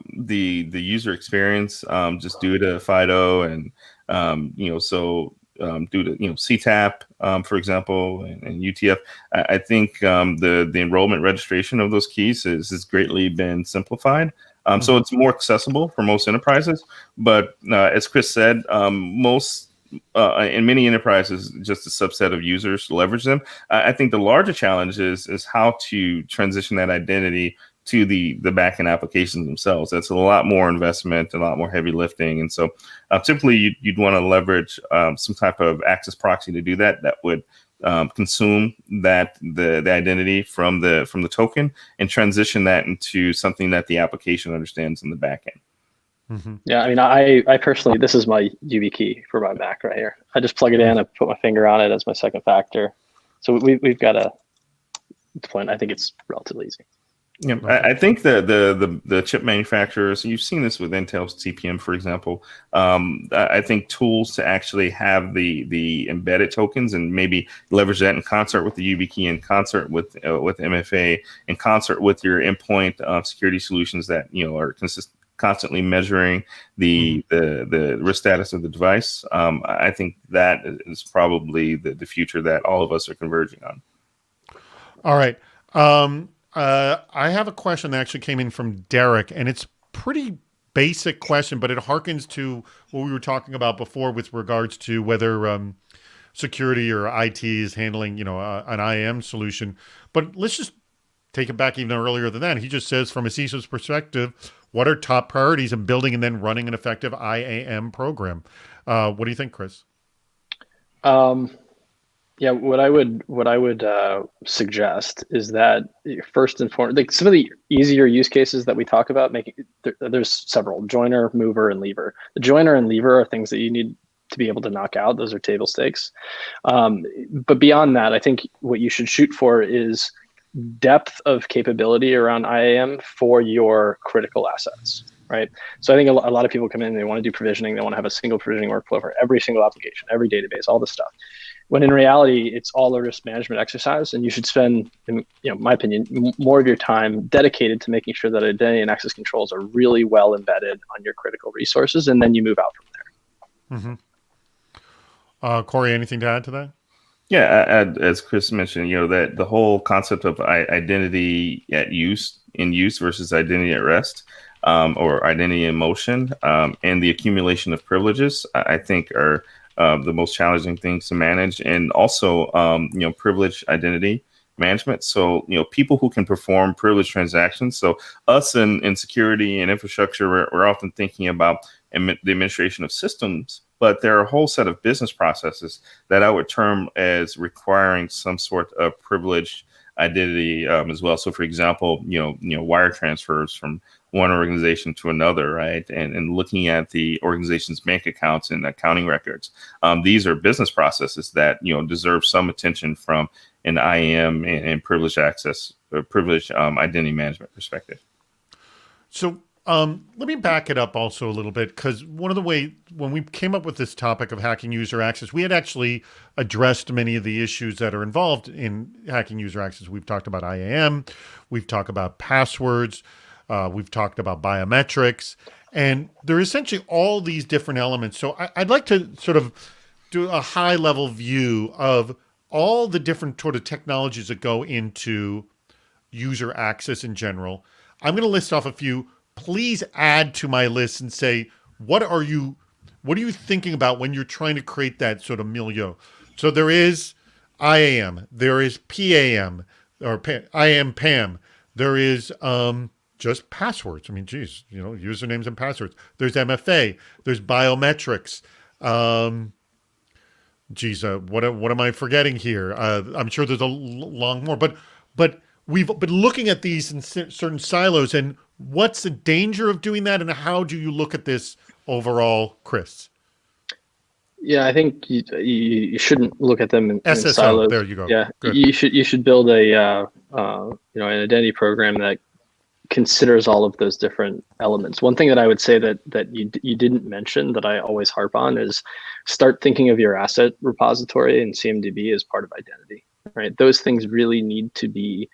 Speaker 2: user experience, just due to FIDO and due to CTAP, for example, and UTF, I think the enrollment registration of those keys has greatly been simplified. So it's more accessible for most enterprises. But as Chris said, in many enterprises, just a subset of users leverage them. I think the larger challenge is how to transition that identity to the backend applications themselves. That's a lot more investment, a lot more heavy lifting. And so typically you'd want to leverage some type of access proxy to do that. That would consume the identity from the token and transition that into something that the application understands in the backend.
Speaker 3: Mm-hmm. Yeah, I mean, I personally, this is my YubiKey for my Mac right here. I just plug it in, I put my finger on it as my second factor. So we've got a deployment. I think it's relatively easy.
Speaker 2: Yeah, I think the chip manufacturers, you've seen this with Intel's TPM, for example. I think tools to actually have the embedded tokens and maybe leverage that in concert with the YubiKey, in concert with MFA, in concert with your endpoint security solutions that are constantly measuring the risk status of the device. I think that is probably the future that all of us are converging on.
Speaker 1: All right. I have a question that actually came in from Derek, and it's pretty basic question, but it harkens to what we were talking about before with regards to whether security or IT is handling, an IAM solution. But let's just take it back even earlier than that. He just says, from a CISO's perspective, what are top priorities in building and then running an effective IAM program? What do you think, Chris?
Speaker 3: Yeah, what I would suggest is that first and foremost, like some of the easier use cases that we talk about, there's several: joiner, mover, and leaver. The joiner and leaver are things that you need to be able to knock out. Those are table stakes. But beyond that, I think what you should shoot for is depth of capability around IAM for your critical assets, right? So I think a lot of people come in and they want to do provisioning. They want to have a single provisioning workflow for every single application, every database, all this stuff. When in reality, it's all a risk management exercise, and you should spend, in my opinion, more of your time dedicated to making sure that identity and access controls are really well embedded on your critical resources, and then you move out from there.
Speaker 1: Mm-hmm. Corey, anything to add to that?
Speaker 2: Yeah, as Chris mentioned, that the whole concept of identity in use versus identity at rest, or identity in motion, and the accumulation of privileges, I think are the most challenging things to manage, and also privilege identity management. So people who can perform privileged transactions. So us in security and infrastructure, we're often thinking about the administration of systems, but there are a whole set of business processes that I would term as requiring some sort of privileged identity as well. So, for example, wire transfers from one organization to another, right? And looking at the organization's bank accounts and accounting records. These are business processes that, deserve some attention from an IAM and privileged access, or privileged identity management perspective.
Speaker 1: So let me back it up also a little bit, because one of the ways when we came up with this topic of hacking user access, we had actually addressed many of the issues that are involved in hacking user access. We've talked about IAM, we've talked about passwords, we've talked about biometrics, and there are essentially all these different elements. So I'd like to sort of do a high level view of all the different sort of technologies that go into user access in general. I'm going to list off a few. Please add to my list and say, what are you thinking about when you're trying to create that sort of milieu? So there is IAM, there is PAM, or IAM PAM, there is just passwords. I mean, geez, usernames and passwords. There's MFA, there's biometrics. What am I forgetting here? I'm sure there's a long more, but we've been looking at these in certain silos, and what's the danger of doing that, and how do you look at this overall, Chris?
Speaker 3: Yeah, I think you shouldn't look at them in
Speaker 1: SSO,
Speaker 3: silos.
Speaker 1: there you go.
Speaker 3: Yeah,
Speaker 1: Good.
Speaker 3: you should build an identity program that considers all of those different elements. One thing that I would say that you didn't mention that I always harp on is start thinking of your asset repository and CMDB as part of identity. Right, those things really need to be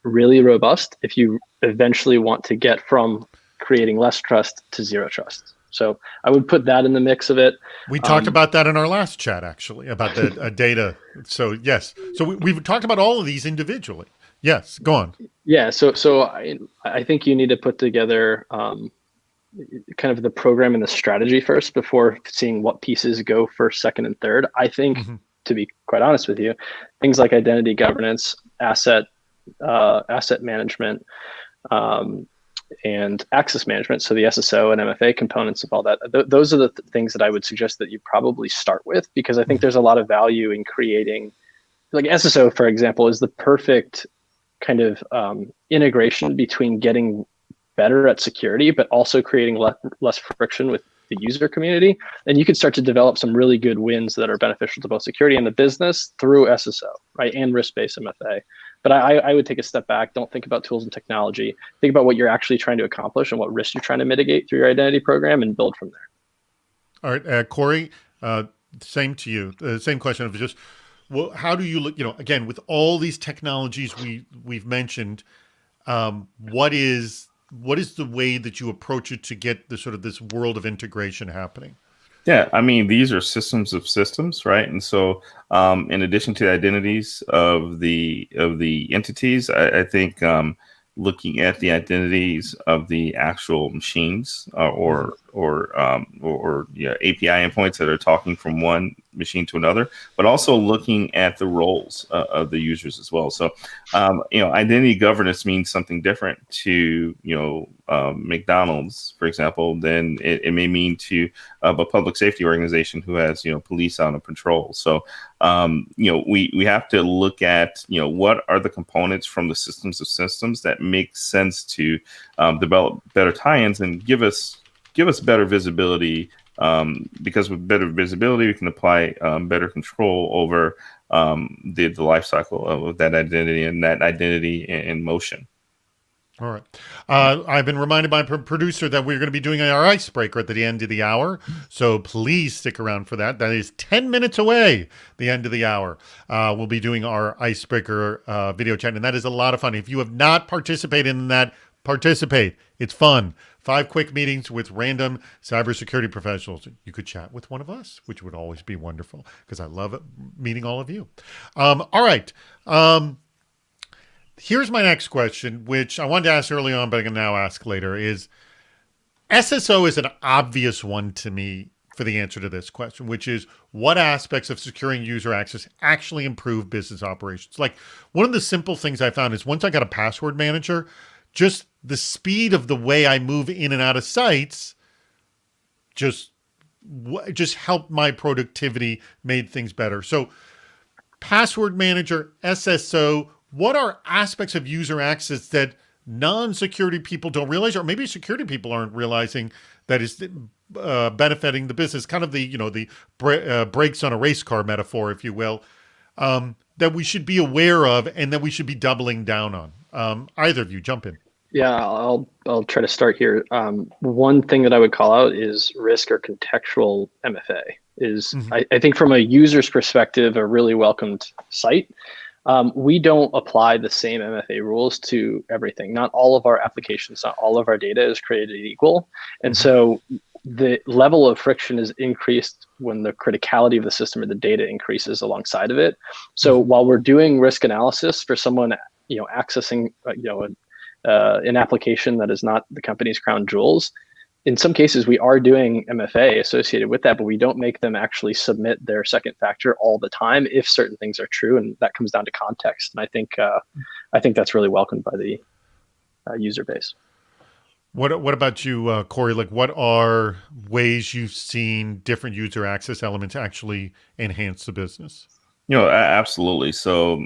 Speaker 3: really robust if you eventually want to get from creating less trust to zero trust. So I would put that in the mix of it.
Speaker 1: We talked about that in our last chat, actually, about the data. So yes, so we've talked about all of these individually. Yes, go on.
Speaker 3: Yeah, so I think you need to put together kind of the program and the strategy first before seeing what pieces go first, second, and third. I think, to be quite honest with you, things like identity governance, asset management, and access management, so the SSO and MFA components of all that, those are the things that I would suggest that you probably start with, because I think there's a lot of value in creating, like SSO, for example, is the perfect kind of integration between getting better at security, but also creating less friction with the user community. And you can start to develop some really good wins that are beneficial to both security and the business through SSO, right, and risk-based MFA. But I would take a step back. Don't think about tools and technology. Think about what you're actually trying to accomplish and what risks you're trying to mitigate through your identity program, and build from there.
Speaker 1: All right, Corey, same to you. Same question of just, well, how do you look? Again, with all these technologies we've mentioned, what is the way that you approach it to get the sort of this world of integration happening?
Speaker 2: Yeah, I mean, these are systems of systems, right? And so, in addition to the identities of the entities, I think looking at the identities of the actual machines or API endpoints that are talking from one machine to another, but also looking at the roles of the users as well. So, identity governance means something different to McDonald's, for example, than it may mean to a public safety organization who has police out on patrol. So we have to look at what are the components from the systems of systems that make sense to develop better tie-ins and give us better visibility, because with better visibility we can apply better control over the life cycle of that identity and that identity in motion.
Speaker 1: All right. I've been reminded by my producer that we're going to be doing our icebreaker at the end of the hour. So please stick around for that. That is 10 minutes away, the end of the hour. We'll be doing our icebreaker video chat, and that is a lot of fun. If you have not participated in that, participate. It's fun. 5 quick meetings with random cybersecurity professionals. You could chat with one of us, which would always be wonderful, because I love meeting all of you. All right. Here's my next question, which I wanted to ask early on, but I can now ask later, is SSO is an obvious one to me for the answer to this question, which is what aspects of securing user access actually improve business operations? Like, one of the simple things I found is once I got a password manager, just the speed of the way I move in and out of sites just helped my productivity, made things better. So password manager, SSO, what are aspects of user access that non-security people don't realize, or maybe security people aren't realizing that is benefiting the business? Kind of the brakes on a race car metaphor, if you will, that we should be aware of and that we should be doubling down on. Either of you, jump in.
Speaker 3: Yeah, I'll try to start here. One thing that I would call out is risk or contextual MFA is, I think from a user's perspective, a really welcomed site. We don't apply the same MFA rules to everything. Not all of our applications, not all of our data is created equal. And so the level of friction is increased when the criticality of the system or the data increases alongside of it. So while we're doing risk analysis for someone, accessing, an application that is not the company's crown jewels, in some cases, we are doing MFA associated with that, but we don't make them actually submit their second factor all the time if certain things are true, and that comes down to context. And I think that's really welcomed by the user base.
Speaker 1: What about you, Corey? Like, what are ways you've seen different user access elements actually enhance the business?
Speaker 2: Absolutely. So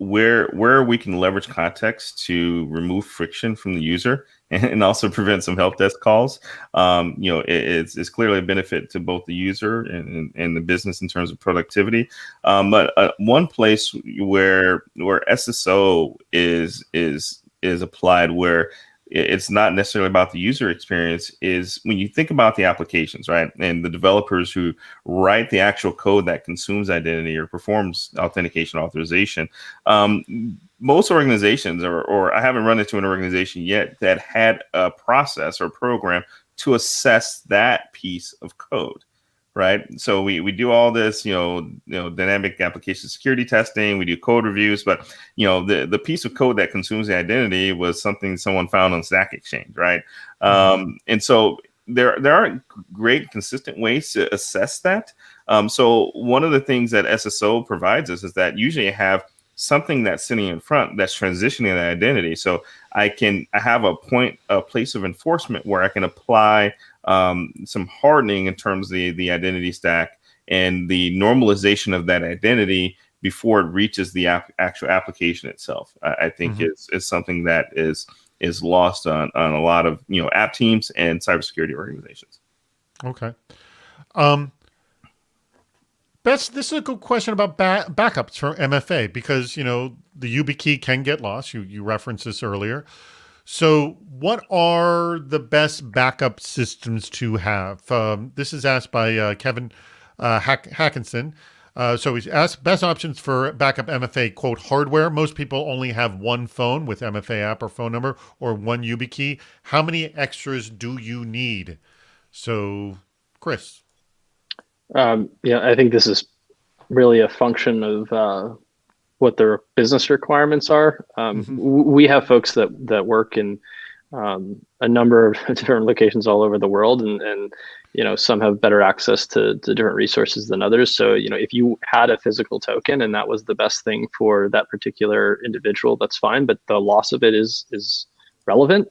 Speaker 2: where we can leverage context to remove friction from the user and also prevent some help desk calls. It's clearly a benefit to both the user and the business in terms of productivity. But one place where SSO is applied, where it's not necessarily about the user experience, is when you think about the applications, right? And the developers who write the actual code that consumes identity or performs authentication authorization. Most organizations, or I haven't run into an organization yet that had a process or program to assess that piece of code. Right. So we do all this, dynamic application security testing. We do code reviews, but, the piece of code that consumes the identity was something someone found on Stack Exchange. Right. And so there aren't great consistent ways to assess that. So one of the things that SSO provides us is that usually you have something that's sitting in front that's transitioning the identity. So I have a place of enforcement where I can apply some hardening in terms of the identity stack and the normalization of that identity before it reaches the actual application itself. I think is something that is lost on a lot of app teams and cybersecurity organizations.
Speaker 1: Okay. Bess, this is a good question about backups for MFA, because the YubiKey can get lost. You referenced this earlier. So what are the best backup systems to have? This is asked by Kevin Hackinson. So he's asked best options for backup MFA, quote, hardware. Most people only have one phone with MFA app or phone number, or one YubiKey. How many extras do you need? So, Chris.
Speaker 3: I think this is really a function of what their business requirements are. We have folks that work in a number of different locations all over the world, and some have better access to different resources than others. So if you had a physical token and that was the best thing for that particular individual, that's fine. But the loss of it is relevant.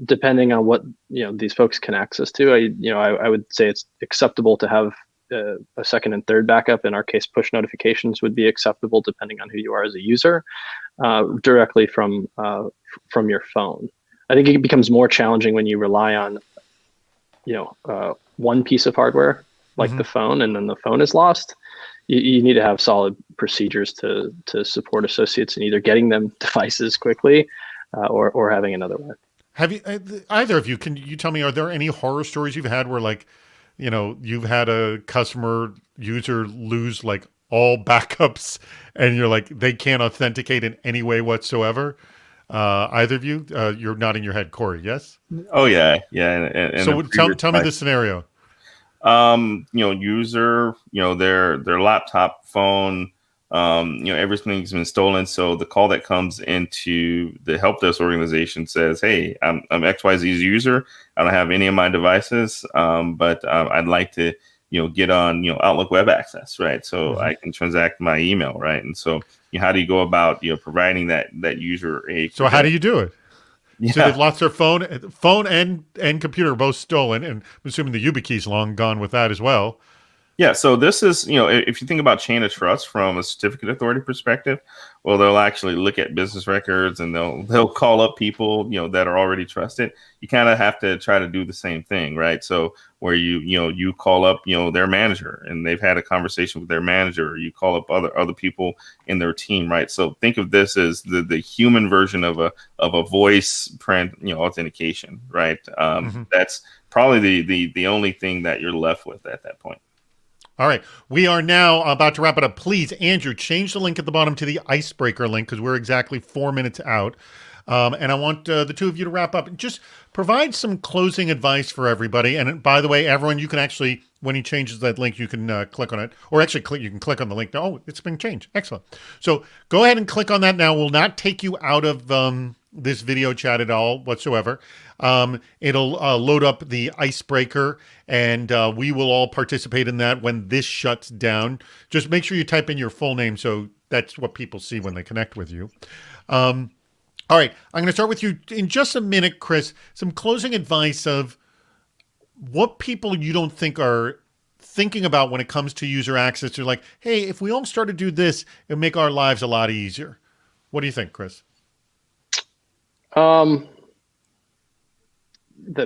Speaker 3: Depending on what these folks can access to, I would say it's acceptable to have a second and third backup. In our case, push notifications would be acceptable depending on who you are as a user, directly from your phone. I think it becomes more challenging when you rely on one piece of hardware like the phone, and then the phone is lost. You need to have solid procedures to support associates in either getting them devices quickly or having another way.
Speaker 1: Have you, either of you, can you tell me, are there any horror stories you've had where you've had a customer user lose all backups and you're like, they can't authenticate in any way whatsoever? Either of you, you're nodding your head, Corey, yes?
Speaker 2: Oh yeah. And
Speaker 1: so tell me the scenario.
Speaker 2: User, their laptop, phone, everything's been stolen. So the call that comes into the help desk organization says, "Hey, I'm XYZ's user. I don't have any of my devices, but I'd like to, get on, Outlook web access, right? So I can transact my email, right? And so, how do you go about, providing that user a?
Speaker 1: So how do you do it?
Speaker 2: Yeah.
Speaker 1: So they've lost their phone and computer are both stolen, and I'm assuming the YubiKey's long gone with that as well.
Speaker 2: Yeah, so this is, if you think about chain of trust from a certificate authority perspective, well, they'll actually look at business records and they'll call up people, that are already trusted. You kind of have to try to do the same thing, right? So where you call up, their manager and they've had a conversation with their manager, or you call up other people in their team, right? So think of this as the human version of a voice print, authentication, right? That's probably the only thing that you're left with at that point.
Speaker 1: All right. We are now about to wrap it up. Please, Andrew, change the link at the bottom to the icebreaker link, because we're exactly 4 minutes out. And I want the two of you to wrap up and just provide some closing advice for everybody. And by the way, everyone, you can actually, when he changes that link, you can click on it. Or actually, you can click on the link. Oh, it's been changed. Excellent. So go ahead and click on that now. We'll not take you out of this video chat at all whatsoever. It'll load up the icebreaker, and we will all participate in that when this shuts down. Just make sure you type in your full name so that's what people see when they connect with you. All right, I'm going to start with you in just a minute, Chris. Some closing advice of what people you don't think are thinking about when it comes to user access? You're like, hey, if we all start to do this, it'll make our lives a lot easier. What do you think, Chris?
Speaker 3: That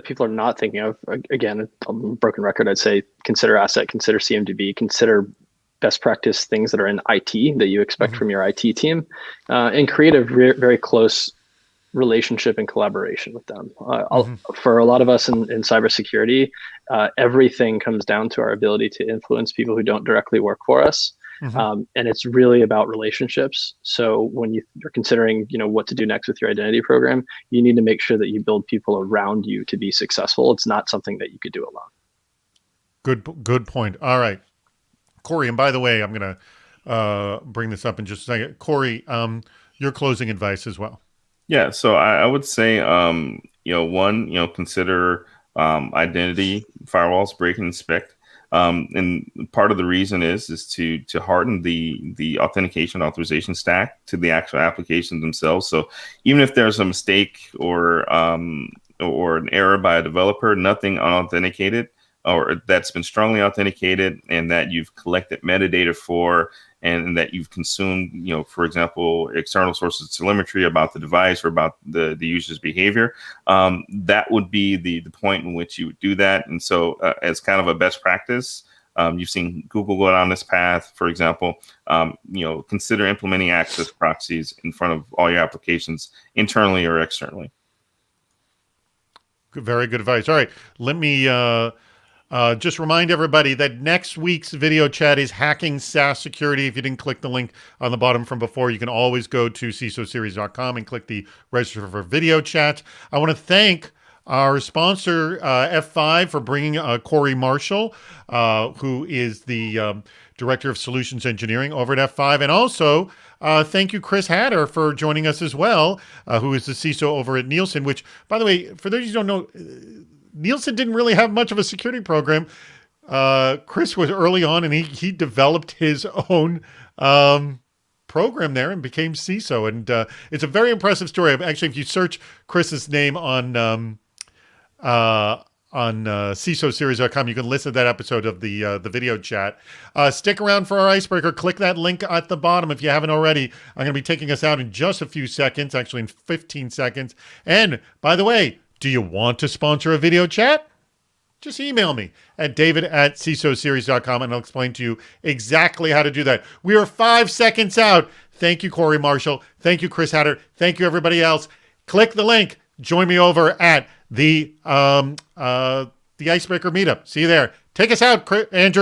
Speaker 3: people are not thinking of, again, a broken record, I'd say consider asset, consider CMDB, consider best practice things that are in IT that you expect from your IT team, and create a very close relationship and collaboration with them. For a lot of us in cybersecurity, everything comes down to our ability to influence people who don't directly work for us. And it's really about relationships. So when you're considering, what to do next with your identity program, you need to make sure that you build people around you to be successful. It's not something that you could do alone.
Speaker 1: Good point. All right, Corey. And by the way, I'm going to bring this up in just a second. Corey, your closing advice as well.
Speaker 2: Yeah. So I would say, consider identity firewalls, break and inspect. And part of the reason is to harden the authentication authorization stack to the actual applications themselves. So even if there's a mistake or an error by a developer, nothing unauthenticated or that's been strongly authenticated and that you've collected metadata for and that you've consumed, for example, external sources of telemetry about the device or about the user's behavior, that would be the point in which you would do that. And so as kind of a best practice, you've seen Google go down this path, for example, consider implementing access proxies in front of all your applications internally or externally.
Speaker 1: Very good advice. All right, let me just remind everybody that next week's video chat is Hacking SaaS Security. If you didn't click the link on the bottom from before, you can always go to CISOseries.com and click the register for video chat. I want to thank our sponsor, F5, for bringing Corey Marshall, who is the Director of Solutions Engineering over at F5. And also, thank you, Chris Hatter, for joining us as well, who is the CISO over at Nielsen, which, by the way, for those who don't know, Nielsen didn't really have much of a security program. Chris was early on, and he developed his own program there and became CISO. And it's a very impressive story. Actually, if you search Chris's name on CISOseries.com, you can listen to that episode of the video chat. Stick around for our icebreaker. Click that link at the bottom if you haven't already. I'm going to be taking us out in just a few seconds, actually in 15 seconds. And by the way, do you want to sponsor a video chat? Just email me at david@cisoseries.com and I'll explain to you exactly how to do that. We are 5 seconds out. Thank you, Corey Marshall. Thank you, Chris Hatter. Thank you, everybody else. Click the link. Join me over at the Icebreaker Meetup. See you there. Take us out, Andrew.